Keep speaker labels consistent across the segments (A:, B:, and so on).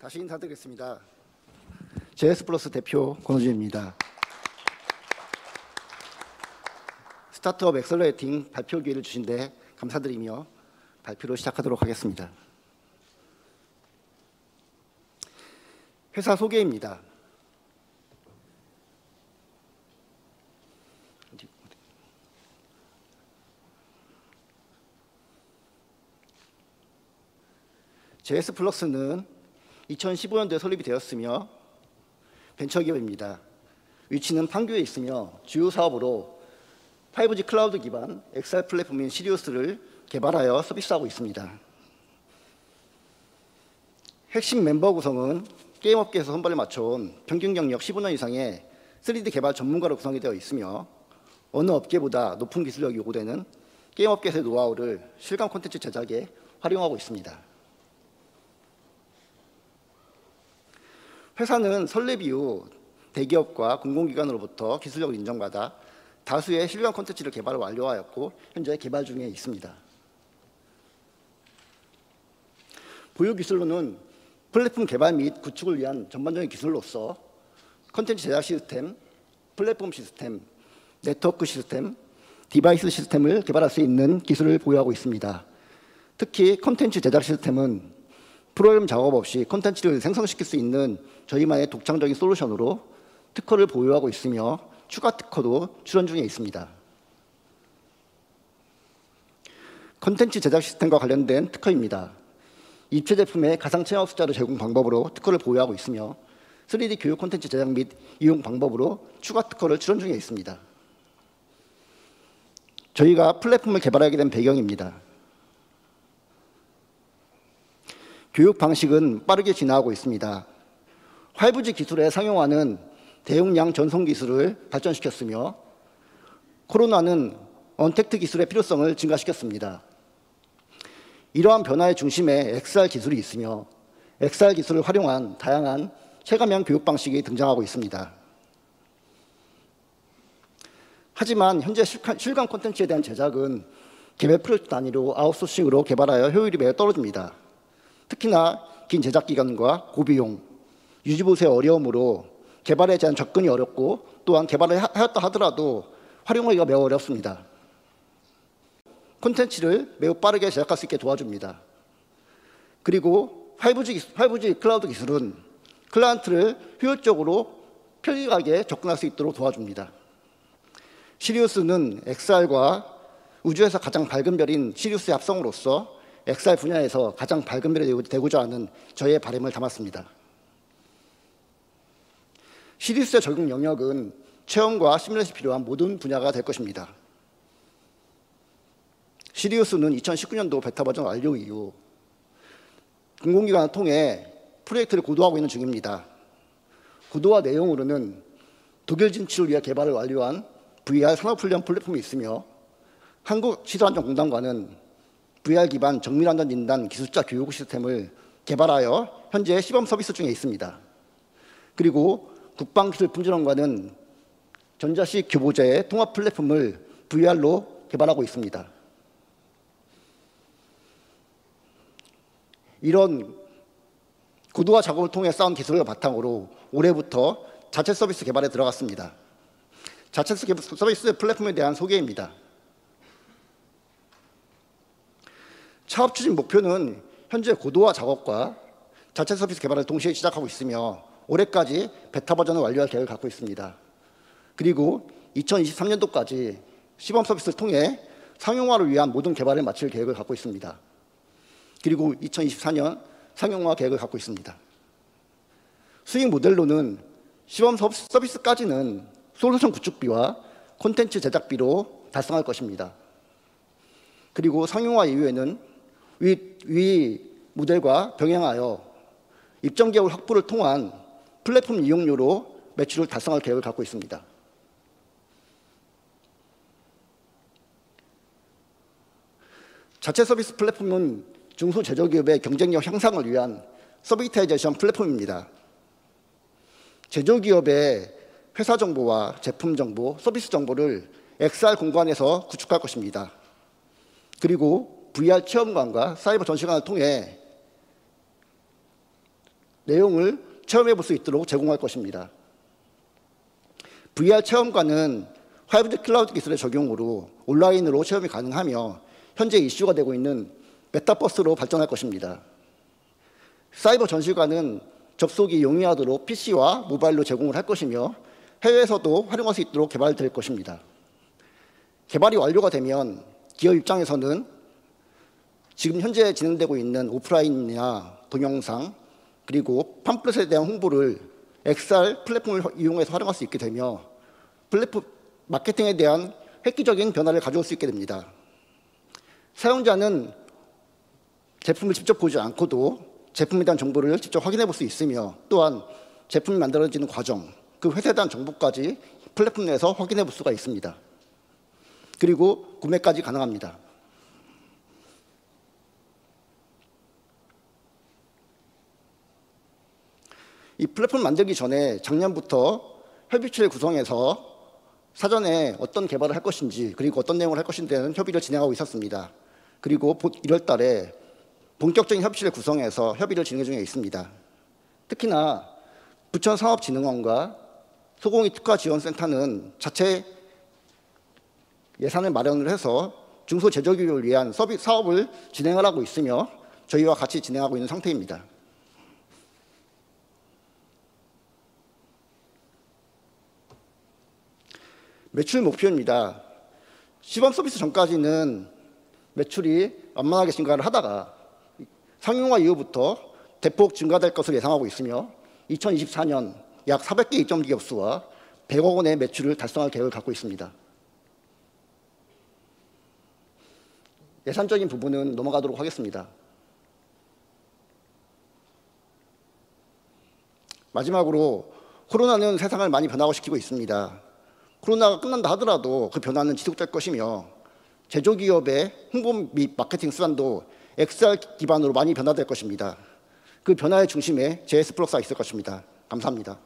A: 다시 인사드리겠습니다. JS플러스 대표 권호준입니다. 스타트업 엑셀러레이팅 발표 기회를 주신 데 감사드리며 발표를 시작하도록 하겠습니다. 회사 소개입니다. JS플러스는 2015년도에 설립이 되었으며 벤처기업입니다. 위치는 판교에 있으며 주요 사업으로 5G 클라우드 기반 XR 플랫폼인 시리우스를 개발하여 서비스하고 있습니다. 핵심 멤버 구성은 게임업계에서 선발을 맞춰온 평균 경력 15년 이상의 3D 개발 전문가로 구성이 되어 있으며 어느 업계보다 높은 기술력이 요구되는 게임업계에서의 노하우를 실감 콘텐츠 제작에 활용하고 있습니다. 회사는 설립 이후 대기업과 공공기관으로부터 기술력을 인정받아 다수의 실감 콘텐츠를 개발을 완료하였고 현재 개발 중에 있습니다. 보유 기술로는 플랫폼 개발 및 구축을 위한 전반적인 기술로서 콘텐츠 제작 시스템, 플랫폼 시스템, 네트워크 시스템, 디바이스 시스템을 개발할 수 있는 기술을 보유하고 있습니다. 특히 콘텐츠 제작 시스템은 프로그램 작업 없이 콘텐츠를 생성시킬 수 있는 저희만의 독창적인 솔루션으로 특허를 보유하고 있으며 추가 특허도 출원 중에 있습니다. 콘텐츠 제작 시스템과 관련된 특허입니다. 입체 제품의 가상 체험 숫자를 제공 방법으로 특허를 보유하고 있으며 3D 교육 콘텐츠 제작 및 이용 방법으로 추가 특허를 출원 중에 있습니다. 저희가 플랫폼을 개발하게 된 배경입니다. 교육 방식은 빠르게 진화하고 있습니다. 5G 기술에 상용화는 대용량 전송 기술을 발전시켰으며 코로나는 언택트 기술의 필요성을 증가시켰습니다. 이러한 변화의 중심에 XR 기술이 있으며 XR 기술을 활용한 다양한 체감형 교육 방식이 등장하고 있습니다. 하지만 현재 실감 콘텐츠에 대한 제작은 개별 프로젝트 단위로 아웃소싱으로 개발하여 효율이 매우 떨어집니다. 특히나 긴 제작 기간과 고비용, 유지보수의 어려움으로 개발에 대한 접근이 어렵고 또한 개발을 하였다 하더라도 활용하기가 매우 어렵습니다. 콘텐츠를 매우 빠르게 제작할 수 있게 도와줍니다. 그리고 5G 클라우드 기술은 클라이언트를 효율적으로 편리하게 접근할 수 있도록 도와줍니다. 시리우스는 XR과 우주에서 가장 밝은 별인 시리우스의 합성으로서 XR 분야에서 가장 밝은 별이 되고자 하는 저희의 바람을 담았습니다. 시리우스의 적용 영역은 체험과 시뮬레이션이 필요한 모든 분야가 될 것입니다. 시리우스는 2019년도 베타 버전 완료 이후 공공기관을 통해 프로젝트를 고도화하고 있는 중입니다. 고도화 내용으로는 독일 진출을 위해 개발을 완료한 VR 산업훈련 플랫폼이 있으며 한국시설안전공단과는 VR 기반 정밀안전 진단 기술자 교육 시스템을 개발하여 현재 시범 서비스 중에 있습니다. 그리고 국방기술품질원과는 전자식 교보제의 통합 플랫폼을 VR로 개발하고 있습니다. 이런 고도화 작업을 통해 쌓은 기술을 바탕으로 올해부터 자체 서비스 개발에 들어갔습니다. 자체 서비스 플랫폼에 대한 소개입니다. 차업 추진 목표는 현재 고도화 작업과 자체 서비스 개발을 동시에 시작하고 있으며 올해까지 베타 버전을 완료할 계획을 갖고 있습니다. 그리고 2023년도까지 시범 서비스를 통해 상용화를 위한 모든 개발을 마칠 계획을 갖고 있습니다. 그리고 2024년 상용화 계획을 갖고 있습니다. 수익 모델로는 시범 서비스까지는 솔루션 구축비와 콘텐츠 제작비로 달성할 것입니다. 그리고 상용화 이후에는 위 모델과 병행하여 입점 개월 확보를 통한 플랫폼 이용료로 매출을 달성할 계획을 갖고 있습니다. 자체 서비스 플랫폼은 중소제조기업의 경쟁력 향상을 위한 서비타이제이션 플랫폼입니다. 제조기업의 회사 정보와 제품 정보, 서비스 정보를 XR 공간에서 구축할 것입니다. 그리고 VR 체험관과 사이버 전시관을 통해 내용을 체험해 볼 수 있도록 제공할 것입니다. VR 체험관은 하이브리드 클라우드 기술의 적용으로 온라인으로 체험이 가능하며 현재 이슈가 되고 있는 메타버스로 발전할 것입니다. 사이버 전시관은 접속이 용이하도록 PC와 모바일로 제공을 할 것이며 해외에서도 활용할 수 있도록 개발될 것입니다. 개발이 완료가 되면 기업 입장에서는 지금 현재 진행되고 있는 오프라인이나 동영상 그리고 팜플렛에 대한 홍보를 XR 플랫폼을 이용해서 활용할 수 있게 되며 플랫폼 마케팅에 대한 획기적인 변화를 가져올 수 있게 됩니다. 사용자는 제품을 직접 보지 않고도 제품에 대한 정보를 직접 확인해 볼 수 있으며 또한 제품이 만들어지는 과정, 그 회사에 대한 정보까지 플랫폼 내에서 확인해 볼 수가 있습니다. 그리고 구매까지 가능합니다. 이 플랫폼 만들기 전에 작년부터 협의체를 구성해서 사전에 어떤 개발을 할 것인지 그리고 어떤 내용을 할 것인지는 협의를 진행하고 있었습니다. 그리고 1월 달에 본격적인 협의체를 구성해서 협의를 진행 중에 있습니다. 특히나 부천산업진흥원과 소공이 특화지원센터는 자체 예산을 마련을 해서 중소제조기업을 위한 사업을 진행을 하고 있으며 저희와 같이 진행하고 있는 상태입니다. 매출 목표입니다. 시범 서비스 전까지는 매출이 완만하게 증가를 하다가 상용화 이후부터 대폭 증가될 것을 예상하고 있으며 2024년 약 400개 입점 기업 수와 100억 원의 매출을 달성할 계획을 갖고 있습니다. 예산적인 부분은 넘어가도록 하겠습니다. 마지막으로 코로나는 세상을 많이 변화시키고 있습니다. 코로나가 끝난다 하더라도 그 변화는 지속될 것이며 제조기업의 홍보 및 마케팅 수단도 XR 기반으로 많이 변화될 것입니다. 그 변화의 중심에 JS 플러스가 있을 것입니다. 감사합니다.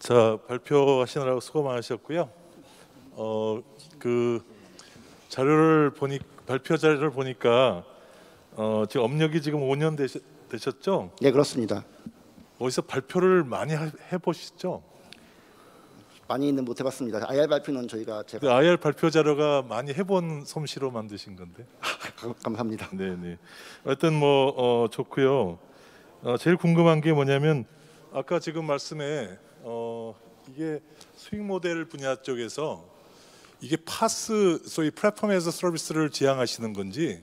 B: 자, 발표하시느라고 수고 많으셨고요. 그 자료를 발표 자료를 보니까 지금 업력이 지금 5년 되셨죠?
A: 네, 그렇습니다.
B: 어디서 발표를 많이 해보시죠?
A: 많이는 못 해봤습니다. IR 발표는 제가
B: IR 발표 자료가 많이 해본 솜씨로 만드신 건데.
A: 감사합니다.
B: 네네. 하여튼 뭐 좋고요. 제일 궁금한 게 뭐냐면 아까 지금 말씀에 이게 수익 모델 분야 쪽에서 이게 파스 소위 플랫폼 에서 서비스를 지향하시는 건지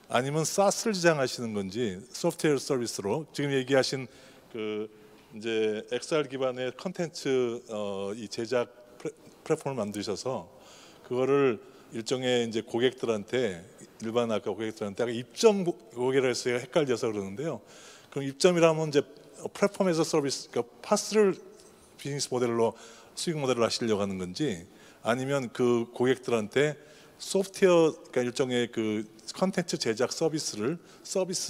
B: 아니면 SaaS를 지향하시는 건지 소프트웨어 서비스로 지금 얘기하신 그 이제 XR 기반의 컨텐츠 이 제작 플랫폼을 만드셔서 그거를 일종의 이제 고객들한테 일반 아까 고객들한테 아까 입점 고객이라 해서 헷갈려서 그러는데요. 그럼 입점이라면 이제 플랫폼에서 서비스 그러니까 파스를 비즈니스 모델로 수익 모델을 하시려고 하는 건지 아니면 그 고객들한테 소프트웨어 그러니까 일종의 그 컨텐츠 제작 서비스를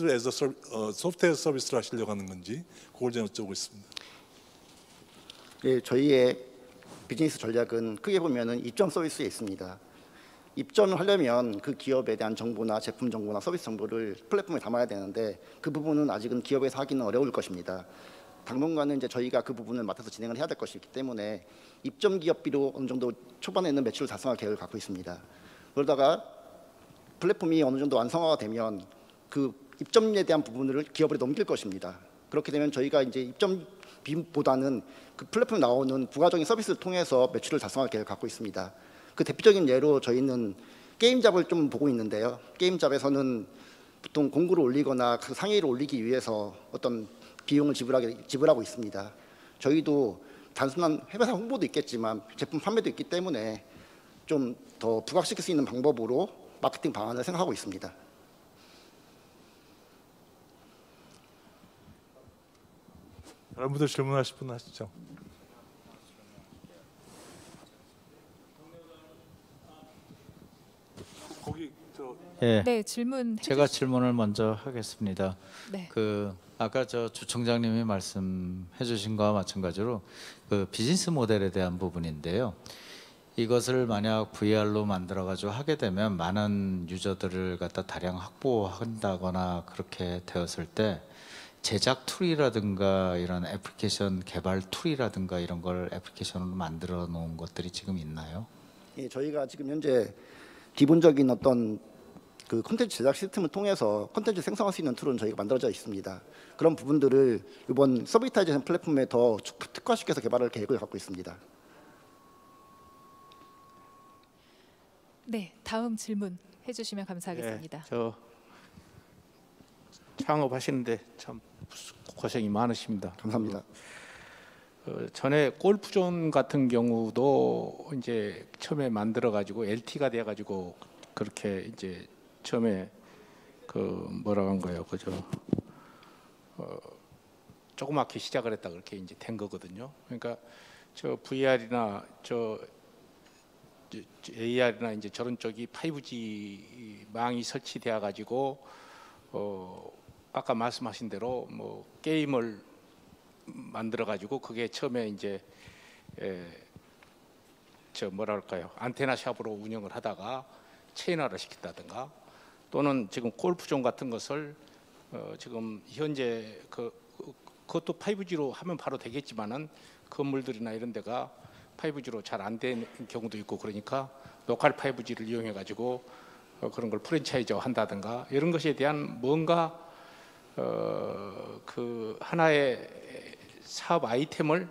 B: 에서 소프트웨어 서비스를 하시려고 하는 건지 그걸 좀 여쭤보고 있습니다.
A: 네, 저희의 비즈니스 전략은 크게 보면은 입점 서비스에 있습니다. 입점을 하려면 그 기업에 대한 정보나 제품 정보나 서비스 정보를 플랫폼에 담아야 되는데 그 부분은 아직은 기업에서 하기는 어려울 것입니다. 당분간은 이제 저희가 그 부분을 맡아서 진행을 해야 될 것이기 때문에 입점 기업비로 어느 정도 초반에는 매출을 달성할 계획을 갖고 있습니다. 그러다가 플랫폼이 어느 정도 완성화가 되면 그 입점에 대한 부분을 기업으로 넘길 것입니다. 그렇게 되면 저희가 이제 입점비보다는 그 플랫폼에 나오는 부가적인 서비스를 통해서 매출을 달성할 계획을 갖고 있습니다. 그 대표적인 예로 저희는 게임잡을 좀 보고 있는데요. 게임잡에서는 보통 공구를 올리거나 그 상위를 올리기 위해서 어떤 비용을 지불하고 있습니다. 저희도 단순한 회사 홍보도 있겠지만 제품 판매도 있기 때문에 좀 더 부각시킬 수 있는 방법으로 마케팅 방안을 생각하고 있습니다.
B: 다른 분들 질문하실 분 하시죠. 거기
C: 예,
D: 네, 질문
C: 제가 질문을 먼저 하겠습니다.
D: 네.
C: 아까 주총장님이 말씀해주신 거와 마찬가지로 비즈니스 모델에 대한 부분인데요. 이것을 만약 VR로 만들어가지고 하게 되면 많은 유저들을 갖다 다량 확보한다거나 그렇게 되었을 때 제작 툴이라든가 이런 애플리케이션 개발 툴이라든가 이런 걸 애플리케이션으로 만들어 놓은 것들이 지금 있나요?
A: 예, 저희가 지금 현재 기본적인 어떤 그 콘텐츠 제작 시스템을 통해서 콘텐츠 생성할 수 있는 툴은 저희가 만들어져 있습니다. 그런 부분들을 이번 서비타이제이션 플랫폼에 더 특화시켜서 개발할 계획을 갖고 있습니다.
D: 네, 다음 질문 해주시면 감사하겠습니다.
E: 저 창업하시는데 참 고생이 많으십니다.
A: 감사합니다.
E: 전에 골프존 같은 경우도 이제 처음에 만들어 가지고 LT가 돼 가지고 그렇게 이제 처음에 그 뭐라고 한 거예요, 그죠? 조그맣게 시작을 했다 그렇게 이제 된 거거든요. 그러니까 저 VR이나 저 AR이나 이제 저런 쪽이 5G 망이 설치되어 가지고 아까 말씀하신 대로 뭐 게임을 만들어 가지고 그게 처음에 이제 저 뭐랄까요, 안테나 샵으로 운영을 하다가 체인화를 시켰다든가, 또는 지금 골프존 같은 것을 지금 현재 그것도 5G로 하면 바로 되겠지만은 건물들이나 이런 데가 5G로 잘 안 되는 경우도 있고, 그러니까 로컬 5G를 이용해 가지고 그런 걸 프랜차이즈화 한다든가 이런 것에 대한 뭔가 그 하나의 사업 아이템을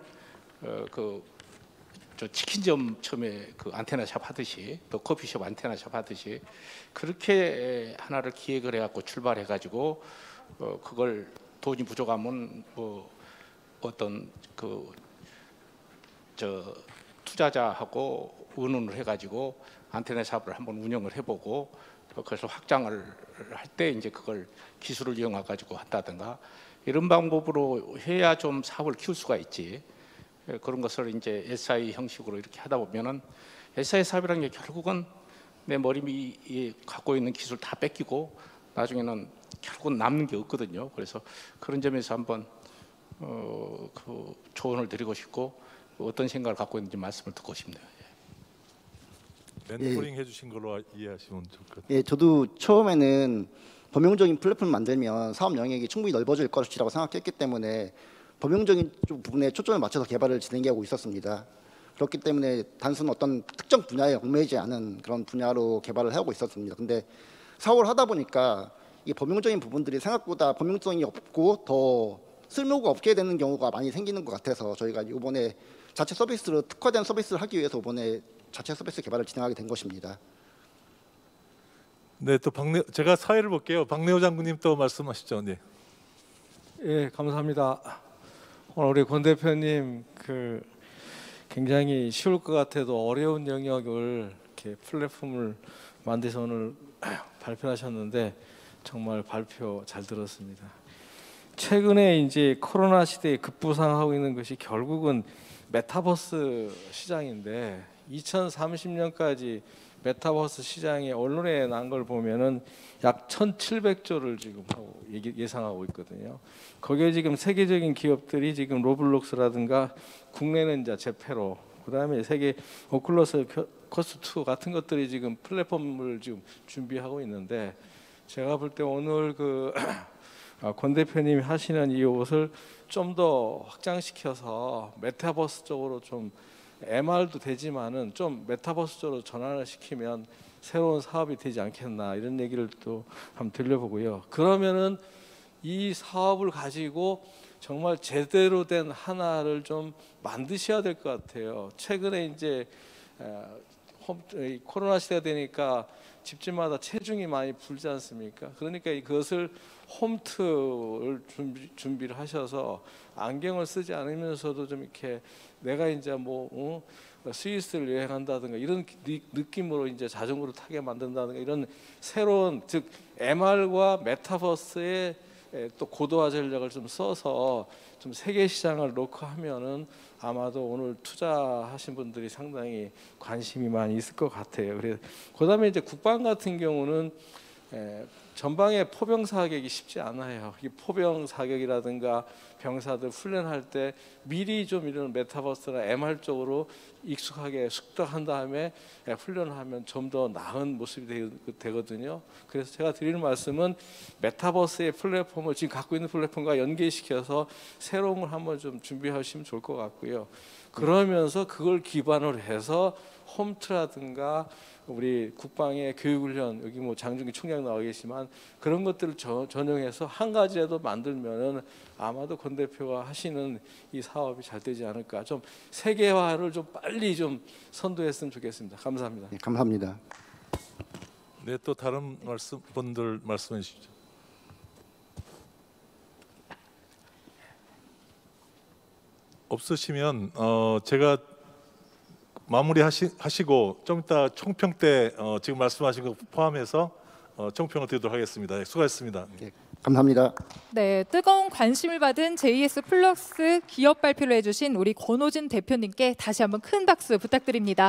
E: 저 치킨점 처음에 그 안테나샵 하듯이, 또 커피숍 안테나샵 하듯이 그렇게 하나를 기획을 해갖고 출발해 가지고 그걸 돈이 부족하면 뭐 어떤 저 투자자하고 의논을 해가지고 안테나샵을 한번 운영을 해보고, 그래서 확장을 할 때 이제 그걸 기술을 이용해 가지고 한다든가 이런 방법으로 해야 좀 사업을 키울 수가 있지. 그런 것을 이제 SI 형식으로 이렇게 하다 보면은 SI 사업이라는 게 결국은 내 머리 위에 갖고 있는 기술 다 뺏기고 나중에는 결국은 남는 게 없거든요. 그래서 그런 점에서 한번 그 조언을 드리고 싶고, 어떤 생각을 갖고 있는지 말씀을 듣고 싶네요.
B: 멘토링 해주신 걸로 이해하시면 좋을 것 같아요.
A: 예, 저도 처음에는 범용적인 플랫폼을 만들면 사업 영역이 충분히 넓어질 것이라고 생각했기 때문에 범용적인 부분에 초점을 맞춰서 개발을 진행하고 있었습니다. 그렇기 때문에 단순 어떤 특정 분야에 얽매이지 않은 그런 분야로 개발을 하고 있었습니다. 근데 사업을 하다 보니까 이 범용적인 부분들이 생각보다 범용성이 없고 더 쓸모가 없게 되는 경우가 많이 생기는 것 같아서 저희가 이번에 자체 서비스로 특화된 서비스를 하기 위해서 이번에 자체 서비스 개발을 진행하게 된 것입니다.
B: 네, 또 제가 사회를 볼게요. 박내호 장군님 또 말씀하시죠. 네.
F: 예, 감사합니다. 오늘 우리 권 대표님 굉장히 쉬울 것 같아도 어려운 영역을 이렇게 플랫폼을 만드셔서 오늘 발표하셨는데 정말 발표 잘 들었습니다. 최근에 이제 코로나 시대에 급부상하고 있는 것이 결국은 메타버스 시장인데 2030년까지 메타버스 시장이 언론에 난 걸 보면은 약 1,700조를 지금 예상하고 있거든요. 거기에 지금 세계적인 기업들이 지금 로블록스라든가 국내는 이제 제페로, 그다음에 세계 오클러스 퀘스트 2 같은 것들이 지금 플랫폼을 지금 준비하고 있는데, 제가 볼 때 오늘 권 대표님이 하시는 이 옷을 좀 더 확장시켜서 메타버스 쪽으로 좀 MR도 되지만은 좀 메타버스 쪽으로 전환을 시키면 새로운 사업이 되지 않겠나, 이런 얘기를 또 한번 들려보고요. 그러면은 이 사업을 가지고 정말 제대로 된 하나를 좀 만드셔야 될 것 같아요. 최근에 이제 코로나 시대가 되니까 집집마다 체중이 많이 불지 않습니까? 그러니까 그것을 홈트를 준비를 하셔서 안경을 쓰지 않으면서도 좀 이렇게 내가 이제 스위스를 여행한다든가 이런 느낌으로 이제 자전거를 타게 만든다든가 이런 새로운 즉 MR과 메타버스의 또 고도화 전략을 좀 써서 좀 세계 시장을 놓고 하면은 아마도 오늘 투자하신 분들이 상당히 관심이 많이 있을 것 같아요. 그래서 그다음에 이제 국방 같은 경우는 전방의 포병 사격이 쉽지 않아요. 이 포병 사격이라든가 병사들 훈련할 때 미리 좀 이런 메타버스나 MR 쪽으로 익숙하게 숙달한 다음에 훈련하면 좀 더 나은 모습이 되거든요. 그래서 제가 드리는 말씀은 메타버스의 플랫폼을 지금 갖고 있는 플랫폼과 연계시켜서 새로운 걸 한번 좀 준비하시면 좋을 것 같고요. 그러면서 그걸 기반으로 해서 홈트라든가 우리 국방의 교육훈련 여기 뭐 장준기 총장 나와 계시지만 그런 것들을 전용해서 한 가지라도 만들면은 아마도 권 대표가 하시는 이 사업이 잘 되지 않을까. 좀 세계화를 좀 빨리 좀 선도했으면 좋겠습니다. 감사합니다.
A: 네, 감사합니다.
B: 네, 또 다른 분들 말씀해 주시죠. 없으시면 제가 마무리하시고 좀 이따 총평 때 지금 말씀하신 거 포함해서 총평을 드리도록 하겠습니다. 수고하셨습니다.
A: 네, 감사합니다.
D: 네, 뜨거운 관심을 받은 JS 플러스 기업 발표를 해주신 우리 권호진 대표님께 다시 한번 큰 박수 부탁드립니다.